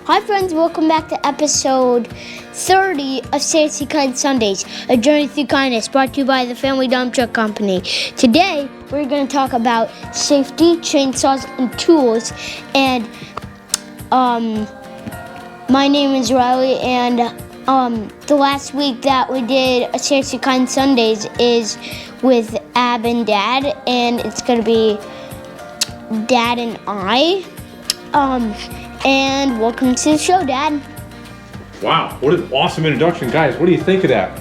Hi friends, welcome back to episode 30 of Seriously Kind Sundays, a journey through kindness brought to you by the Family Dump Truck Company. Today, we're going to talk about safety, chainsaws, and tools. And my name is Riley, and the last week that we did a Seriously Kind Sundays is with Ab and Dad, and it's going to be Dad and I. And welcome to the show, Dad. Wow, what an awesome introduction, guys. What do you think of that?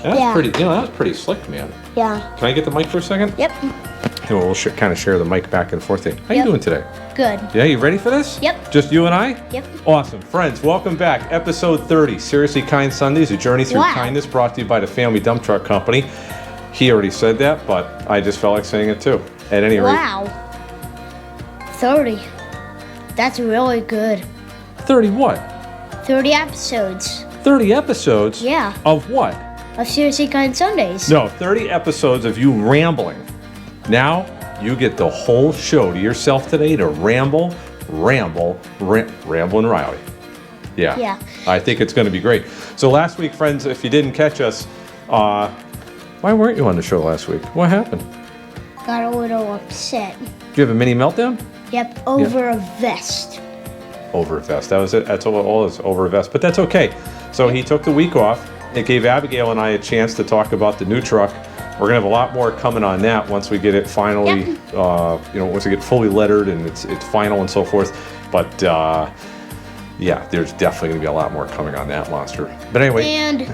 That's pretty, that was pretty slick, man. Yeah. Can I get the mic for a second? Yep. And we'll kind of share the mic back and forth. How you doing today? Good. Yeah, you ready for this? Yep. Just you and I? Yep. Awesome. Friends, welcome back. Episode 30, Seriously Kind Sundays, a journey through kindness brought to you by the Family Dump Truck Company. He already said that, but I just felt like saying it too. At any rate. Wow. 30. That's really good. 30 what? 30 episodes. 30 episodes? Yeah. Of what? Of Seriously Kind Sundays. No, 30 episodes of you rambling. Now, you get the whole show to yourself today to ramble and Riley. Yeah. I think it's going to be great. So last week, friends, if you didn't catch us, why weren't you on the show last week? What happened? Got a little upset. Did you have a mini meltdown? Yep, over a vest. Over a vest. That was it. That's all it is, over a vest. But that's okay. So he took the week off. It gave Abigail and I a chance to talk about the new truck. We're going to have a lot more coming on that once we get it finally, once we get fully lettered and it's final and so forth. But, there's definitely going to be a lot more coming on that monster. But anyway. And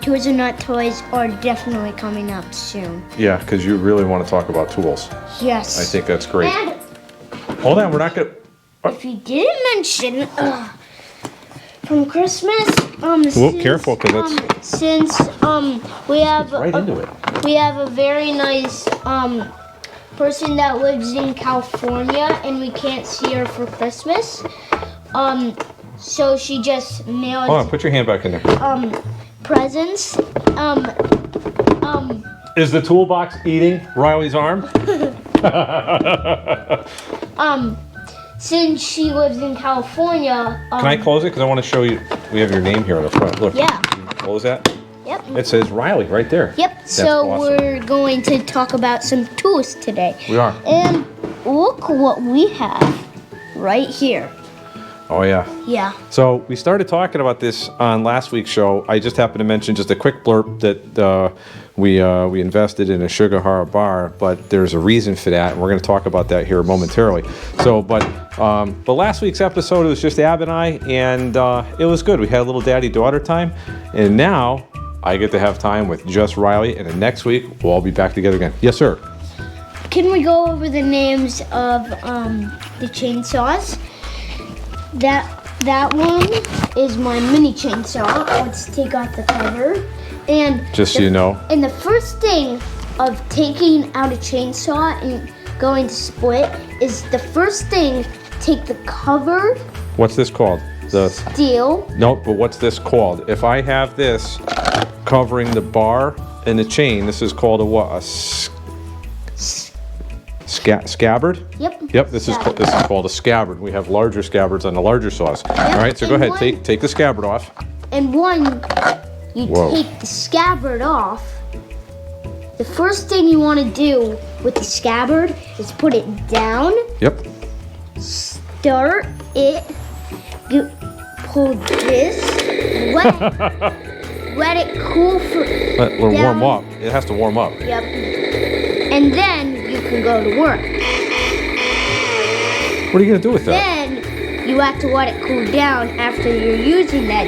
Toys and Nut Toys are definitely coming up soon. Yeah, because you really want to talk about tools. Yes. I think that's great. And hold on, we're not going to... If you didn't mention, from Christmas, careful, because since we have we have a very nice person that lives in California, and we can't see her for Christmas. So she just mailed. Hold on, put your hand back in there. Presents. Is the toolbox eating Riley's arm? Since she lives in California. Can I close it? Because I want to show you. We have your name here on the front. Look. Yeah. Can you close that? Yep. It says Riley right there. Yep. That's so awesome. we're going to talk about some tools today. We are. And look what we have right here. Oh yeah. Yeah. So we started talking about this on last week's show. I just happened to mention just a quick blurb that we invested in a Sugar Hara bar, but there's a reason for that, and we're going to talk about that here momentarily. So, but last week's episode, it was just Ab and I, and it was good. We had a little daddy-daughter time, and now I get to have time with just Riley, and then next week we'll all be back together again. Yes, sir. Can we go over the names of the chainsaws? That one is my mini chainsaw. Let's take off the cover. And just so you know. And the first thing of taking out a chainsaw and going to split is the first thing, take the cover. What's this called? The steel. No, but what's this called? If I have this covering the bar and the chain, this is called a what? Scabbard? Yep. This is called a scabbard. We have larger scabbards on the larger saws. Yep. All right, so go ahead, take the scabbard off. And take the scabbard off. The first thing you want to do with the scabbard is put it down. Yep. Start it. You pull this. Let it cool for. Warm up. It has to warm up. Yep. And then you can go to work. What are you gonna do with that? Then you have to let it cool down after you're using that.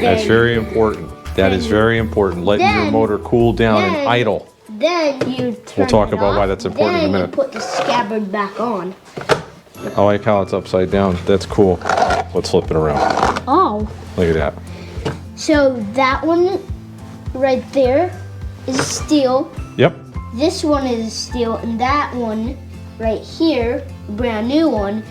That's very important. That is very important. Letting your motor cool down and idle. Then you turn We'll talk about off. why that's important in a minute. Then you put the scabbard back on. I like how it's upside down. That's cool. Let's flip it around. Oh. Look at that. So that one right there is steel. Yep. This one is steel, and that one right here, the brand new one,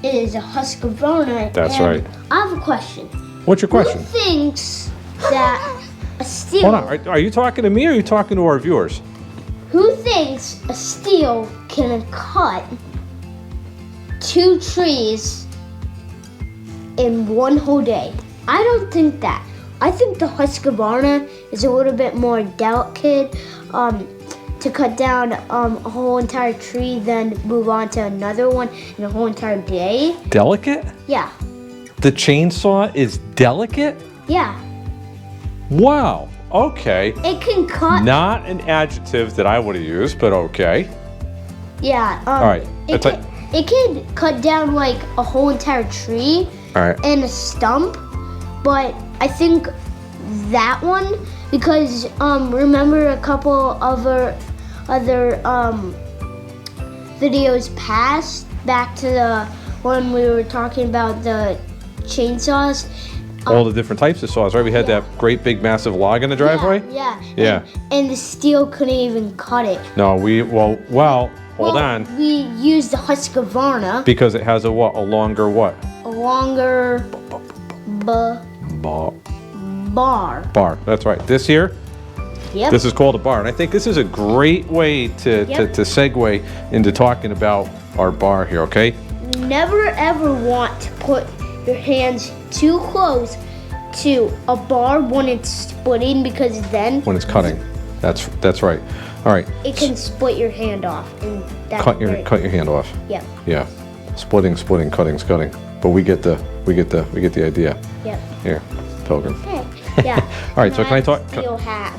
is a Husqvarna. That's right. I have a question. What's your question? Who thinks that a steel... Hold on. Are you talking to me or are you talking to our viewers? Who thinks a steel can cut 2 trees in one whole day. I don't think that. I think the Husqvarna is a little bit more delicate to cut down a whole entire tree, then move on to another one in a whole entire day. Delicate? Yeah. The chainsaw is delicate? Yeah. Wow. Okay. It can cut. Not an adjective that I would have used, but okay. Yeah. All right. It can cut down like a whole entire tree. All right. And a stump, but I think that one, because remember a couple other videos past, back to the one we were talking about the chainsaws. All the different types of saws, right? We had that great big massive log in the driveway. Yeah. And the steel couldn't even cut it. No, hold on. We used the Husqvarna. Because it has a what? A longer what? A longer bar. Bar. That's right. This here. Yep. This is called a bar, and I think this is a great way to segue into talking about our bar here. Okay. Never ever want to put your hands too close to a bar when it's splitting, because then when it's cutting, that's right. All right. It can split your hand off, and that's cut your hand off. Yep. Yeah. Splitting, cutting. But we get the idea. Yep. Here, Pilgrim. Okay. Yeah. All right. So can I talk? Steel hat.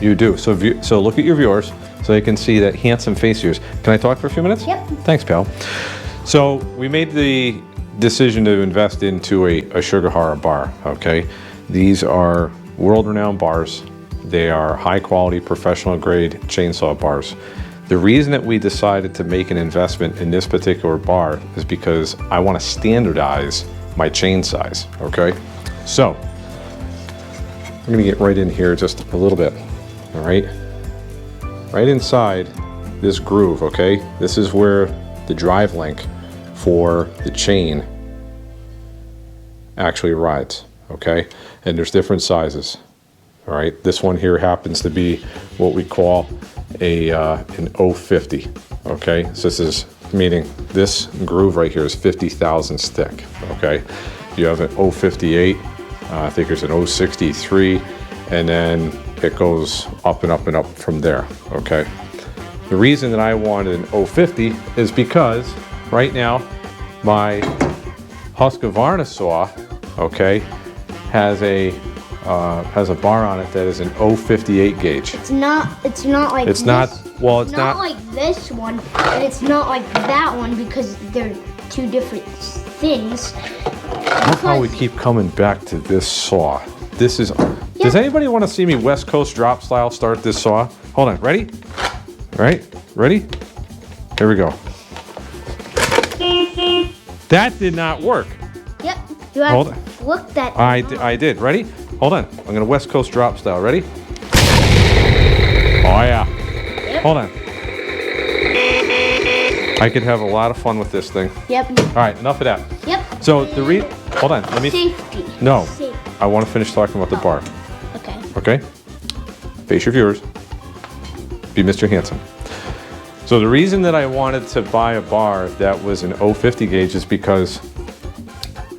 You do. So look at your viewers so they can see that handsome face of yours. Can I talk for a few minutes? Yep. Thanks, pal. So we made the decision to invest into a Sugar Horror bar. Okay. These are world-renowned bars. They are high-quality, professional-grade chainsaw bars. The reason that we decided to make an investment in this particular bar is because I want to standardize my chain size. Okay. So I'm going to get right in here just a little bit. All right. Right inside this groove. Okay. This is where the drive link for the chain actually rides. Okay. And there's different sizes. All right. This one here happens to be what we call an 050. Okay. So this is meaning this groove right here is 50 thousandths thick. Okay. You have an 058. I think there's an 063, and then it goes up and up and up from there. Okay. The reason that I wanted an 050 is because right now my Husqvarna saw, okay, has a bar on it that is an 058 gauge. It's not like it's this. It's not like this one, and it's not like that one, because they're two different things. I love how we keep coming back to this saw. This is. Does anybody want to see me West Coast drop style start this saw? Hold on. Ready? All right. Ready? Here we go. That did not work. Yep. You have to look that. I did. Ready? Hold on. I'm gonna West Coast drop style. Ready? Oh yeah. Yep. Hold on. I could have a lot of fun with this thing. Yep. All right. Enough of that. Yep. So hold on. Let me. Safety. No. Safety. I want to finish talking about the bar. Okay. Okay? Face your viewers. Be Mr. Handsome. So the reason that I wanted to buy a bar that was an 050 gauge is because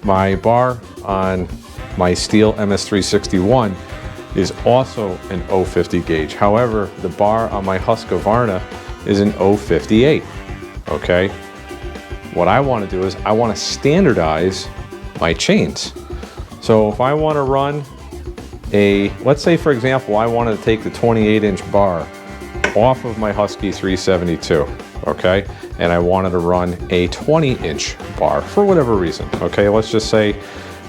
my bar on my Steel MS361 is also an 050 gauge. However, the bar on my Husqvarna is an 058. Okay? What I want to do is I want to standardize my chains. So if I want to run let's say for example, I wanted to take the 28-inch bar off of my Husky 372, okay? And I wanted to run a 20-inch bar for whatever reason, okay? Let's just say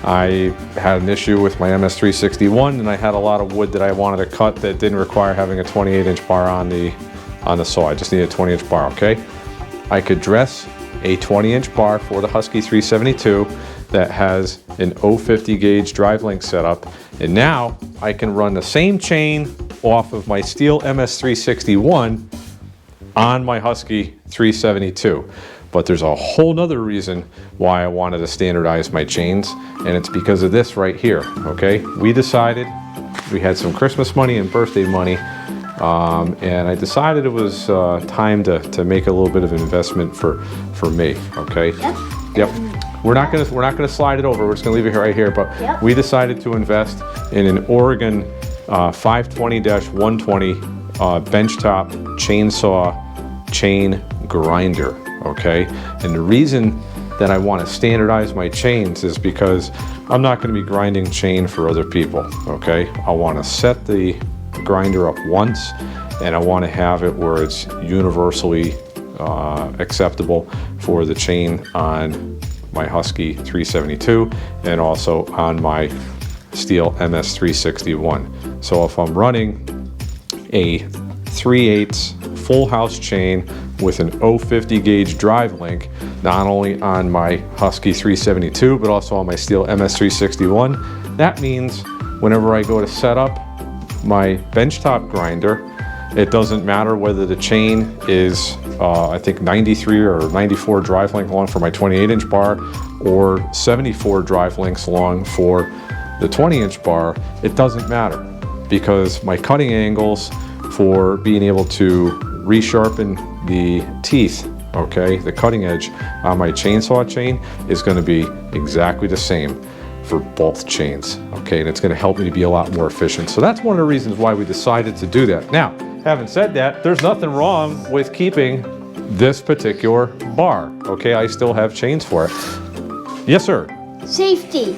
I had an issue with my MS361 and I had a lot of wood that I wanted to cut that didn't require having a 28-inch bar on the saw. I just needed a 20-inch bar, okay? I could dress a 20-inch bar for the Husky 372 that has an 050 gauge drive link setup, and now I can run the same chain off of my Steel MS361 on my Husky 372. But there's a whole nother reason why I wanted to standardize my chains, and it's because of this right here, okay? We decided, we had some Christmas money and birthday money, and I decided it was time to make a little bit of an investment for me, okay? Yep. We're not gonna slide it over. We're just gonna leave it right here. But Yep. we decided to invest in an Oregon 520-120 benchtop chainsaw chain grinder. Okay, and the reason that I want to standardize my chains is because I'm not going to be grinding chain for other people. Okay, I want to set the grinder up once, and I want to have it where it's universally acceptable for the chain on my Husky 372 and also on my Steel MS 361. So if I'm running a 3/8 full house chain with an 050 gauge drive link, not only on my Husky 372 but also on my Steel MS 361, that means whenever I go to set up my benchtop grinder, it doesn't matter whether the chain is I think 93 or 94 drive length long for my 28-inch bar or 74 drive lengths long for the 20-inch bar. It doesn't matter because my cutting angles for being able to resharpen the teeth, okay, the cutting edge on my chainsaw chain is going to be exactly the same for both chains, okay, and it's going to help me to be a lot more efficient. So that's one of the reasons why we decided to do that. Now, having said that, there's nothing wrong with keeping this particular bar, okay? I still have chains for it. Yes, sir. Safety.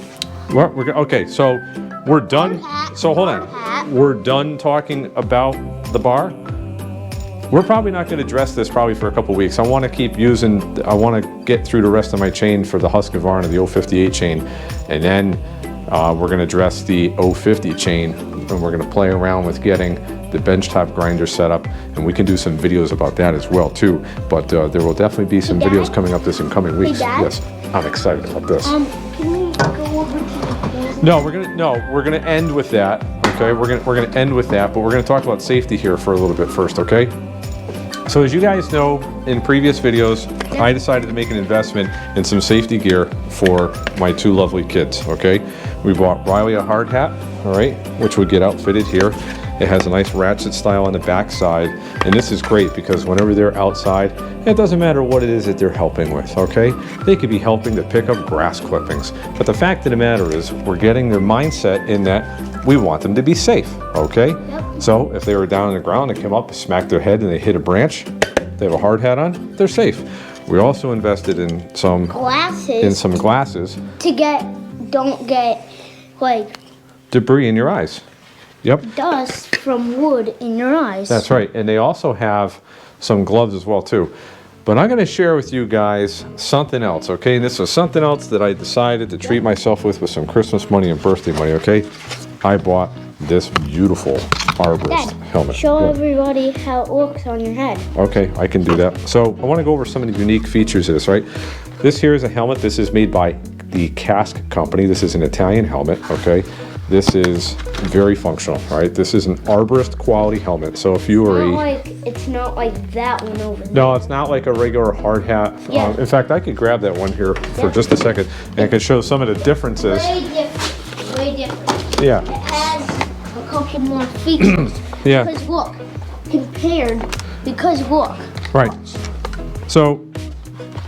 Okay, so we're done. So hold on. We're done talking about the bar. We're probably not going to address this probably for a couple weeks. I want to keep using, I want to get through the rest of my chain for the Husqvarna, the 058 chain, and then we're going to address the 050 chain, and we're going to play around with getting the benchtop grinder set up, and we can do some videos about that as well too. But there will definitely be some videos coming up this in coming weeks. Dad? Yes, I'm excited about this. Can we go over to the No, we're gonna end with that. Okay, we're gonna end with that, but we're gonna talk about safety here for a little bit first. Okay. So as you guys know, in previous videos, I decided to make an investment in some safety gear for my two lovely kids. Okay, we bought Riley a hard hat. All right, which would get outfitted here. It has a nice ratchet style on the back side, and this is great because whenever they're outside, it doesn't matter what it is that they're helping with, okay? They could be helping to pick up grass clippings, but the fact of the matter is we're getting their mindset in that we want them to be safe, okay? Yep. So if they were down on the ground and come up, smack their head, and they hit a branch, they have a hard hat on, they're safe. We also invested in some glasses to don't get like debris in your eyes. Yep. Dust from wood in your eyes. That's right, and they also have some gloves as well too. But I'm going to share with you guys something else, okay? And this is something else that I decided to treat myself with some Christmas money and birthday money, okay? I bought this beautiful arborist helmet. Show everybody how it looks on your head. Okay, I can do that. So I want to go over some of the unique features of this, right? This here is a helmet. This is made by the Cask company. This is an Italian helmet, okay? This is very functional, right? This is an arborist quality helmet. So if you are it's not like that one over there. No, it's not like a regular hard hat. Yeah. In fact, I could grab that one here for just a second, and I could show some of the differences. Way different. Way different. Yeah. It has a couple more features. Yeah. Because look, because look. Right. So,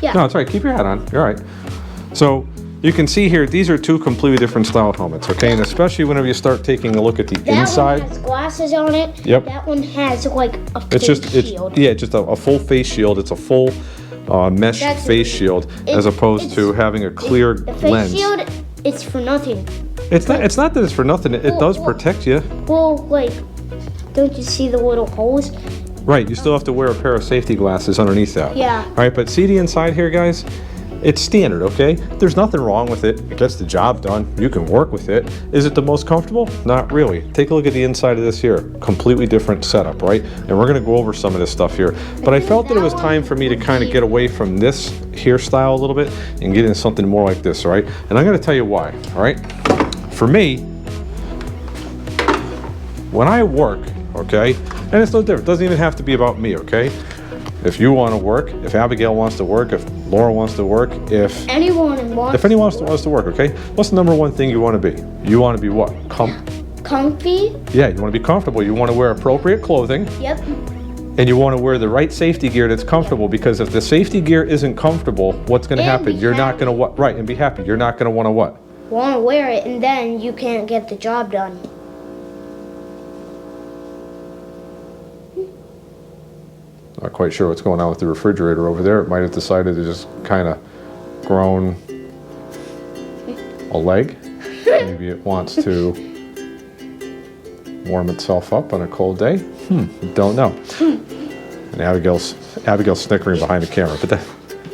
Yeah. no, it's all right. Keep your hat on. You're all right. So, you can see here, these are two completely different style helmets, okay? And especially whenever you start taking a look at the inside. That one has glasses on it. Yep. That one has like a It's face just, shield. yeah, just a full face shield. It's a full mesh face shield as opposed to having a clear The face lens. shield, it's for nothing. It's not that it's for nothing. It does protect you. Well, like, don't you see the little holes? Right, you still have to wear a pair of safety glasses underneath that. Yeah. All right, but see the inside here, guys? It's standard, okay? There's nothing wrong with it. It gets the job done. You can work with it. Is it the most comfortable? Not really. Take a look at the inside of this here. Completely different setup, right? And we're gonna go over some of this stuff here. But I felt that it was time for me to kind of get away from this hairstyle a little bit and get into something more like this, all right? And I'm gonna tell you why, all right? For me, when I work, okay, and it's no different. It doesn't even have to be about me, okay? If you want to work, if Abigail wants to work, if Laura wants to work, if anyone wants to work, okay? What's the number one thing you want to be? You want to be what? comfy. Yeah, you want to be comfortable. You want to wear appropriate clothing. Yep. And you want to wear the right safety gear that's comfortable, because if the safety gear isn't comfortable, what's going to happen? You're not going to what? Right, and be happy. You're not going to want to what? Want to wear it, and then you can't get the job done. Not quite sure what's going on with the refrigerator over there. It might have decided to just kind of grown a leg. Maybe it wants to warm itself up on a cold day. Don't know. And Abigail's snickering behind the camera.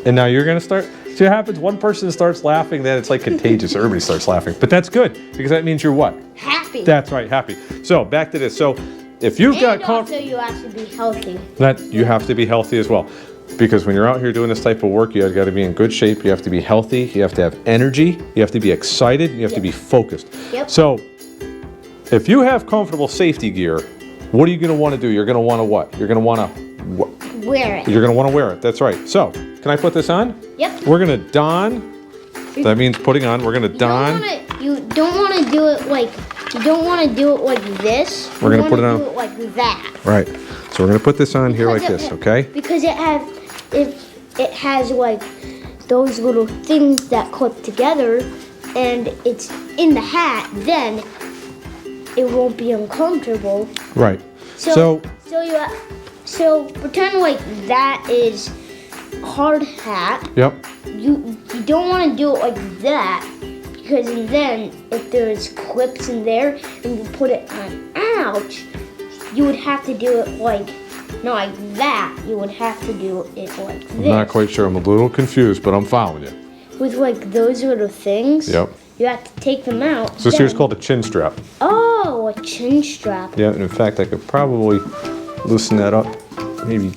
And now you're going to start. See what happens? One person starts laughing, then it's like contagious. Everybody starts laughing. But that's good, because that means you're what? Happy. That's right, happy. So back to this. So if you've got also you have to be healthy. that you have to be healthy as well, because when you're out here doing this type of work, you got to be in good shape. You have to be healthy. You have to have energy. You have to be excited. You have to be focused. Yep. So if you have comfortable safety gear, what are you going to want to do? You're going to want to what? You're going to want to wear it. You're going to want to wear it. That's right. So can I put this on? Yep. We're going to don. That means putting on. We're going to don. You don't want to do it like. You don't want to do it like this. We're going to put it on. Do it like that. Right. So we're going to put this on here like this, okay? Because it has like those little things that clip together, and it's in the hat. Then it won't be uncomfortable. Right. So pretend like that is a hard hat. Yep. You don't want to do it like that, because then if there's clips in there and you put it on ouch, you would have to do it like not like that. You would have to do it like this. I'm not quite sure. I'm a little confused, but I'm following you. With like those little things. Yep. You have to take them out. So this here's called a chin strap. Oh, a chin strap. Yeah, and in fact, I could probably loosen that up, maybe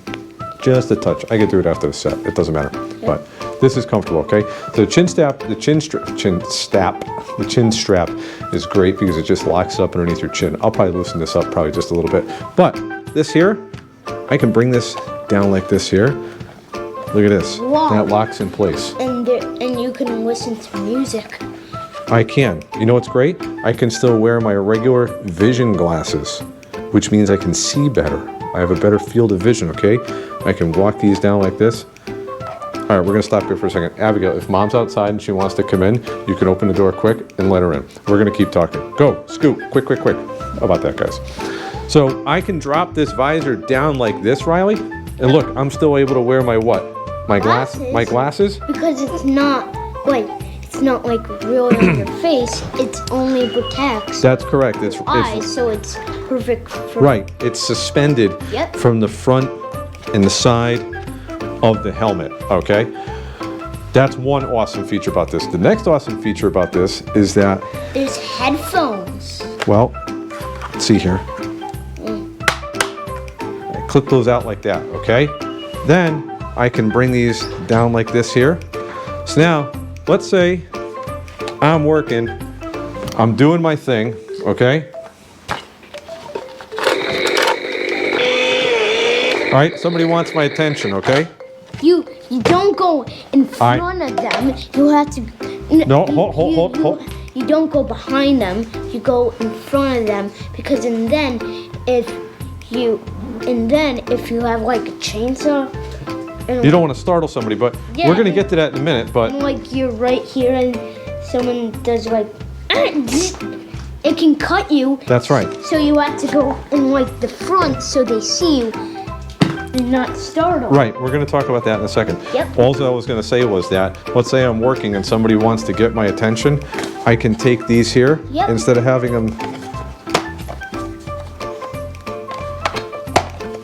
just a touch. I could do it after the set. It doesn't matter. Yeah. But this is comfortable, okay? The chin strap is great because it just locks up underneath your chin. I'll probably loosen this up probably just a little bit. But this here, I can bring this down like this here. Look at this. Wow. That locks in place. And you can listen to music. I can. You know what's great? I can still wear my regular vision glasses, which means I can see better. I have a better field of vision, okay? I can walk these down like this. All right, we're gonna stop here for a second. Abigail, if Mom's outside and she wants to come in, you can open the door quick and let her in. We're gonna keep talking. Go, scoot, quick, quick, quick. How about that, guys? So I can drop this visor down like this, Riley, and look, I'm still able to wear my what? My glasses? Because it's not like really on your face. It's only protects That's correct. It's eyes, so it's perfect for right. It's suspended Yep. from the front and the side of the helmet, okay? That's one awesome feature about this. The next awesome feature about this is that, There's headphones. well, let's see here. I clip those out like that, okay? Then I can bring these down like this here. So now, let's say I'm working, I'm doing my thing, okay? All right, somebody wants my attention, okay? You don't go in front of them. You have to. No, hold. You don't go behind them. You go in front of them, because then if you have like a chainsaw. You don't want to startle somebody, but Yeah, we're going to get to that in a minute, but like you're right here and someone does like it can cut you. that's right. So you have to go in like the front so they see you and not startle. Right, we're going to talk about that in a second. Yep. All I was going to say was that, let's say I'm working and somebody wants to get my attention, I can take these here, Yep. instead of having them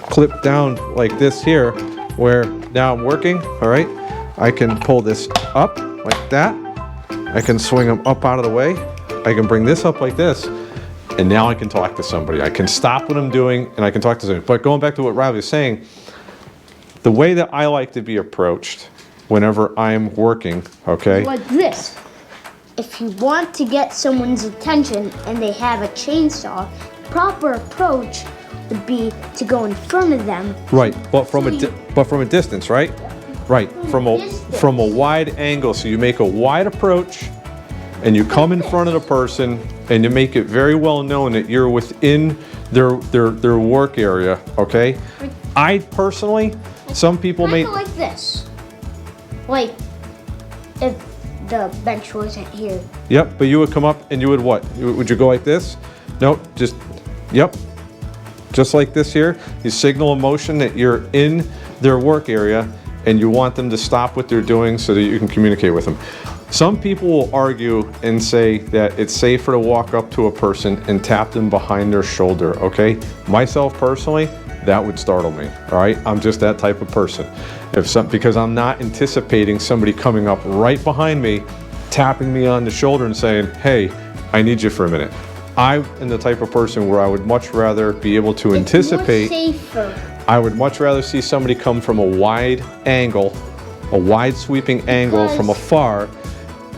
clip down like this here, where now I'm working, all right? I can pull this up like that. I can swing them up out of the way. I can bring this up like this, and now I can talk to somebody. I can stop what I'm doing and I can talk to somebody. But going back to what Riley was saying, the way that I like to be approached whenever I'm working, okay? Like this. If you want to get someone's attention and they have a chainsaw, proper approach would be to go in front of them. Right, but from a distance, right? Right, from a wide angle. So you make a wide approach, and you come in front of the person, and you make it very well known that you're within their work area. Okay. I personally, some people may. Kinda like this. Like, if the bench wasn't here. Yep, but you would come up and you would what? Would you go like this? Nope, just, yep. Just like this here. You signal a motion that you're in their work area and you want them to stop what they're doing so that you can communicate with them. Some people will argue and say that it's safer to walk up to a person and tap them behind their shoulder, okay? Myself personally, that would startle me, all right? I'm just that type of person. Because I'm not anticipating somebody coming up right behind me, tapping me on the shoulder and saying, hey, I need you for a minute. I am the type of person where I would much rather be able to anticipate. It's more safer. I would much rather see somebody come from a wide angle, a wide sweeping angle from afar,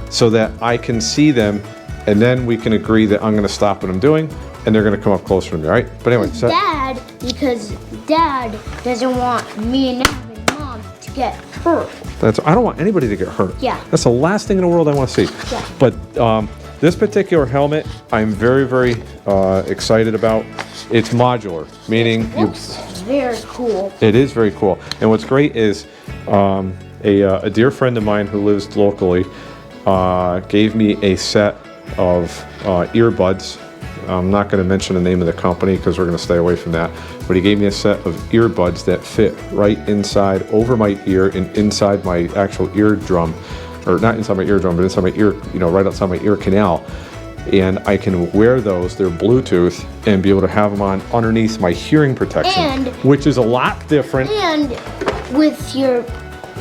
so that I can see them, and then we can agree that I'm going to stop what I'm doing, and they're going to come up closer to me, right? But anyway, so Because Dad doesn't want me and Mom to get hurt. I don't want anybody to get hurt. Yeah. That's the last thing in the world I want to see. Yeah. But this particular helmet, I'm very, very excited about. It's modular, meaning It looks very cool. It is very cool. And what's great is a dear friend of mine who lives locally gave me a set of earbuds. I'm not going to mention the name of the company because we're going to stay away from that. But he gave me a set of earbuds that fit right inside, over my ear and inside my actual eardrum. Or not inside my eardrum, but inside my ear, right outside my ear canal. And I can wear those, they're Bluetooth, and be able to have them on underneath my hearing protection, which is a lot different. And with your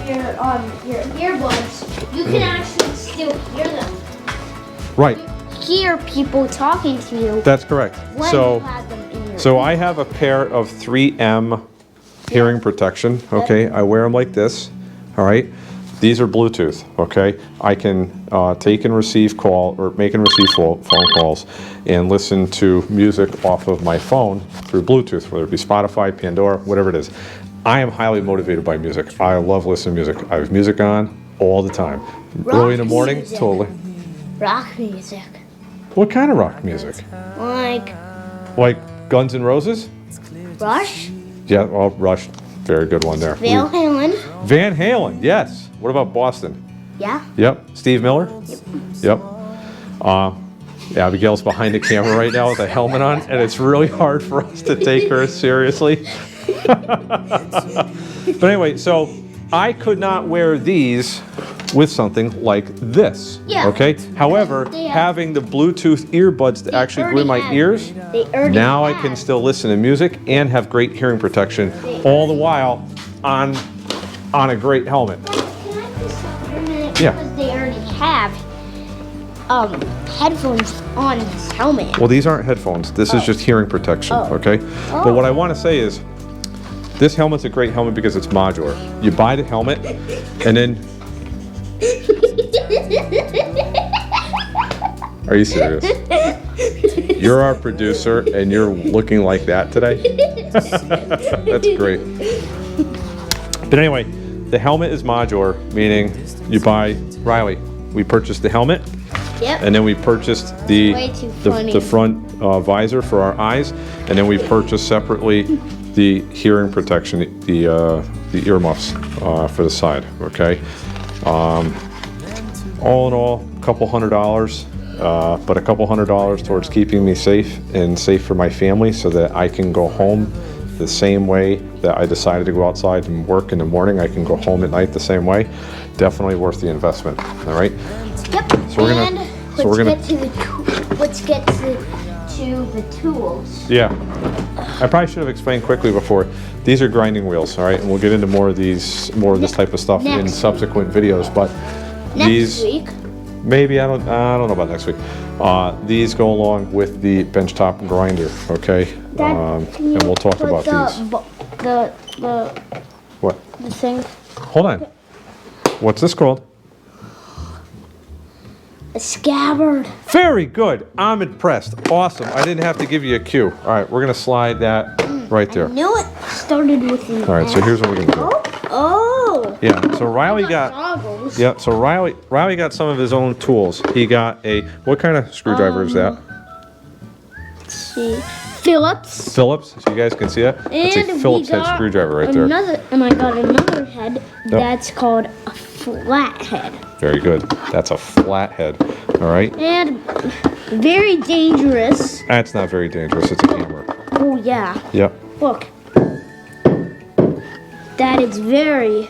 earbuds, you can actually still hear them. Right. Hear people talking to you. That's correct. When you have them in your So ear. I have a pair of 3M hearing protection, okay? I wear them like this, all right? These are Bluetooth, okay? I can take and receive make and receive phone calls and listen to music off of my phone through Bluetooth, whether it be Spotify, Pandora, whatever it is. I am highly motivated by music. I love listening to music. I have music on all the time. Early in the morning, music. totally. Rock music. What kind of rock music? Like Guns N' Roses? Rush? Yeah, well, Rush, very good one there. Van Halen? Van Halen, yes. What about Boston? Yeah. Yep. Steve Miller? Yep. Abigail's behind the camera right now with a helmet on, and it's really hard for us to take her seriously. But anyway, so I could not wear these with something like this. Yeah. Okay? However, having the Bluetooth earbuds to actually go in my ears, now I can still listen to music and have great hearing protection, all the while on a great helmet. Can I just stop for a minute? Yeah. Because they already have headphones on this helmet. Well, these aren't headphones. This is just hearing protection, okay? But what I want to say is, this helmet's a great helmet because it's modular. You buy the helmet, and then... Are you serious? You're our producer, and you're looking like that today? That's great. But anyway, the helmet is modular, meaning you buy... Riley, we purchased the helmet. Yep. And then we purchased the front visor for our eyes, and then we purchased separately the hearing protection, the earmuffs for the side. Okay. All in all, a couple $100, but a couple $100 towards keeping me safe and safe for my family, so that I can go home the same way that I decided to go outside and work in the morning. I can go home at night the same way. Definitely worth the investment. All right. Yep. So let's get to the tools. Yeah. I probably should have explained quickly before. These are grinding wheels, all right? And we'll get into more of this type of stuff in subsequent videos. But Next week. Maybe, I don't know about next week. These go along with the benchtop grinder, okay? And we'll talk about these. What? The thing. Hold on. What's this called? A scabbard. Very good. I'm impressed. Awesome. I didn't have to give you a cue. All right, we're going to slide that right there. I knew it started with the All right, so here's what we're going to do. Oh. Yeah, so Riley got... goggles. Yeah, so Riley got some of his own tools. He got what kind of screwdriver is that? Let's see. Phillips. Phillips, so you guys can see it. It's a Phillips head screwdriver right there. And I got another head that's called a flathead. Very good. That's a flathead. All right. And very dangerous. That's not very dangerous. It's a hammer. Oh yeah. Yep. Look. That is very.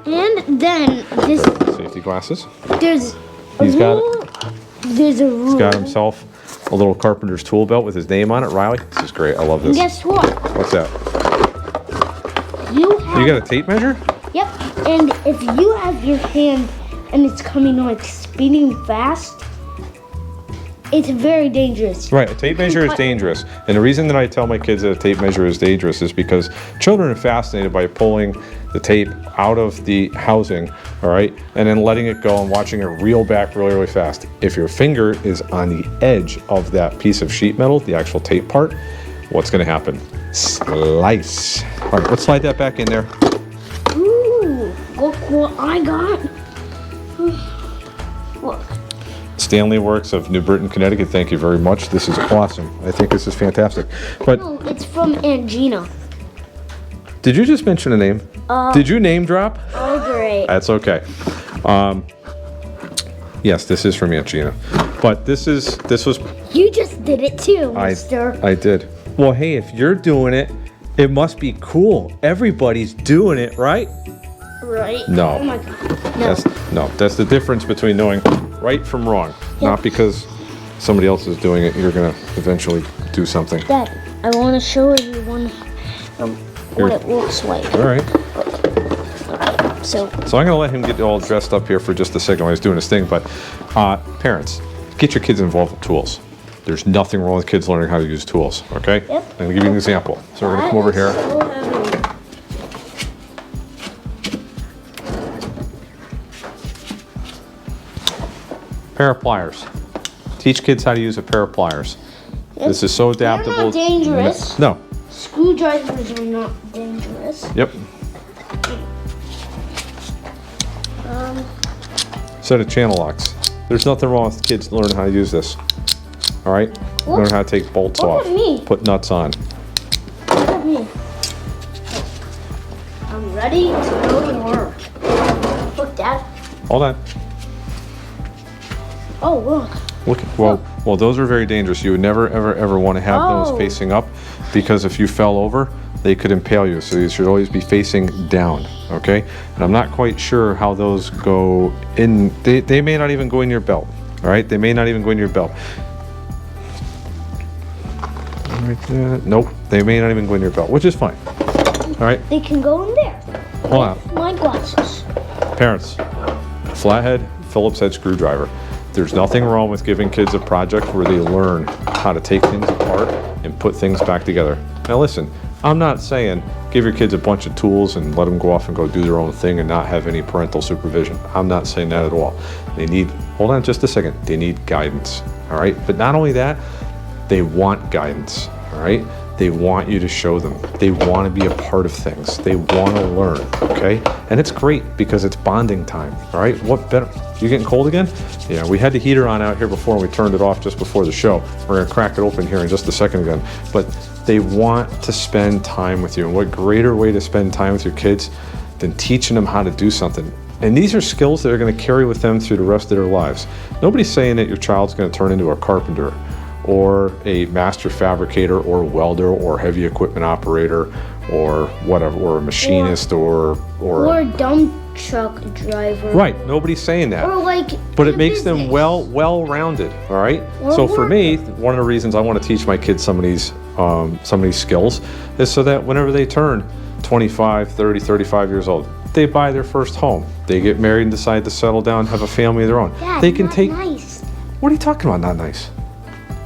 And then this. Safety glasses. There's. He's got it. There's a rule. He's got himself a little carpenter's tool belt with his name on it. Riley, this is great. I love this. And guess what? What's that? You got a tape measure? Yep. And if you have your hand and it's coming like speeding fast, it's very dangerous. Right, a tape measure is dangerous. And the reason that I tell my kids that a tape measure is dangerous is because children are fascinated by pulling the tape out of the housing, all right, and then letting it go and watching it reel back really, really fast. If your finger is on the edge of that piece of sheet metal, the actual tape part, what's gonna happen? Slice. All right, let's slide that back in there. Ooh, look what I got. Look. Stanley Works of New Britain, Connecticut, thank you very much. This is awesome. I think this is fantastic. But Oh, it's from Aunt Gina. did you just mention a name? Did you name drop? Oh, great. That's okay. Yes, this is from Aunt Gina. But this was, You just did it too, mister. I did. Well, hey, if you're doing it, it must be cool. Everybody's doing it, right? Right? No. Oh my god. No. That's the difference between knowing right from wrong. Not because somebody else is doing it, you're gonna eventually do something. Dad, I want to show everyone what it looks like. All right. So I'm gonna let him get all dressed up here for just a second while he's doing his thing. But parents, get your kids involved with tools. There's nothing wrong with kids learning how to use tools. Okay? Yep. I'm gonna give you an example. So we're gonna come over here. So heavy. Pair of pliers. Teach kids how to use a pair of pliers. This is so adaptable. They're not dangerous. No. Screwdrivers are not dangerous. Yep. Set of channel locks. There's nothing wrong with kids learning how to use this. All right? Learn how to take bolts Look off. at me. Put nuts on. Look at me. I'm ready to go to work. Look, Dad. Hold on. Oh, look. Look. Well, those are very dangerous. You would never, ever want to have those facing up, because if you fell over, they could impale you. So you should always be facing down. Okay? And I'm not quite sure how those go in. They may not even go in your belt. All right? They may not even go in your belt. Right there. Nope. They may not even go in your belt, which is fine. All right? They can go in there. Hold on. My glasses. Parents, flathead, Phillips head screwdriver. There's nothing wrong with giving kids a project where they learn how to take things apart and put things back together. Now listen, I'm not saying give your kids a bunch of tools and let them go off and go do their own thing and not have any parental supervision. I'm not saying that at all. They need, hold on just a second, they need guidance, all right? But not only that, they want guidance, all right? They want you to show them. They want to be a part of things. They want to learn, okay? And it's great because it's bonding time, all right? What better? You getting cold again? Yeah, we had the heater on out here before and we turned it off just before the show. We're gonna crack it open here in just a second again. But they want to spend time with you. And what greater way to spend time with your kids than teaching them how to do something? And these are skills that are gonna carry with them through the rest of their lives. Nobody's saying that your child's gonna turn into a carpenter or a master fabricator or welder or heavy equipment operator or whatever, or a machinist or a dump truck driver. Right, nobody's saying that. Or like but it makes them well-rounded, all right? So for me, one of the reasons I want to teach my kids some of these skills is so that whenever they turn 25, 30, 35 years old, they buy their first home. They get married and decide to settle down, have a family of their own. Dad, they can not take nice. What are you talking about, not nice?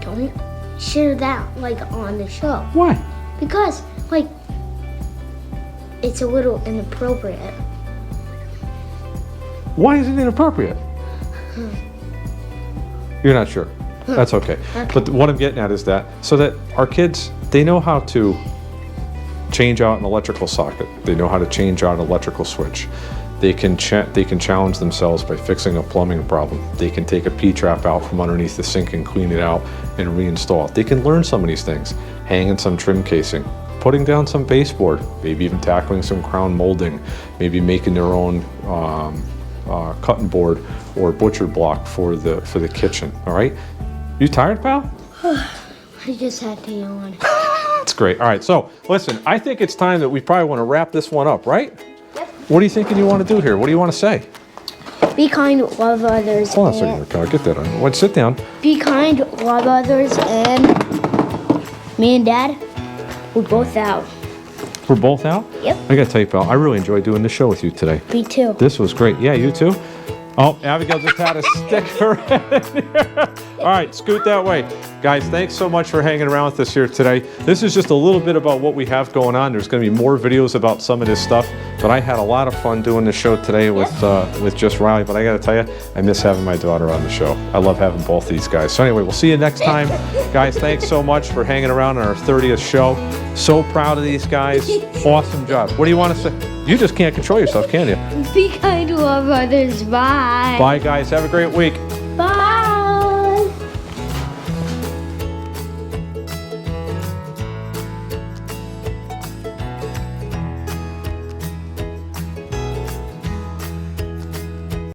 Don't share that like on the show. Why? Because like it's a little inappropriate. Why is it inappropriate? You're not sure. That's okay. But what I'm getting at is that so that our kids, they know how to change out an electrical socket. They know how to change out an electrical switch. They can challenge themselves by fixing a plumbing problem. They can take a P-trap out from underneath the sink and clean it out and reinstall it. They can learn some of these things, hanging some trim casing, putting down some baseboard, maybe even tackling some crown molding, maybe making their own cutting board or butcher block for the kitchen. All right, you tired, pal? I just had to yawn. That's great. All right, so listen, I think it's time that we probably want to wrap this one up, right? Yep. What are you thinking you want to do here? What do you want to say? Be kind, love others. Hold on a second, Carl. Get that on. Sit down. Be kind, love others, and me and Dad, we're both out. We're both out? Yep. I gotta tell you, pal, I really enjoyed doing this show with you today. Me too. This was great. Yeah, you too? Oh, Abigail just had a sticker in here. All right, scoot that way. Guys, thanks so much for hanging around with us here today. This is just a little bit about what we have going on. There's going to be more videos about some of this stuff, but I had a lot of fun doing the show today with just Riley, but I got to tell you, I miss having my daughter on the show. I love having both these guys. So anyway, we'll see you next time. Guys, thanks so much for hanging around on our 30th show. So proud of these guys. Awesome job. What do you want to say? You just can't control yourself, can you? Be kind, love others. Bye. Bye, guys. Have a great week.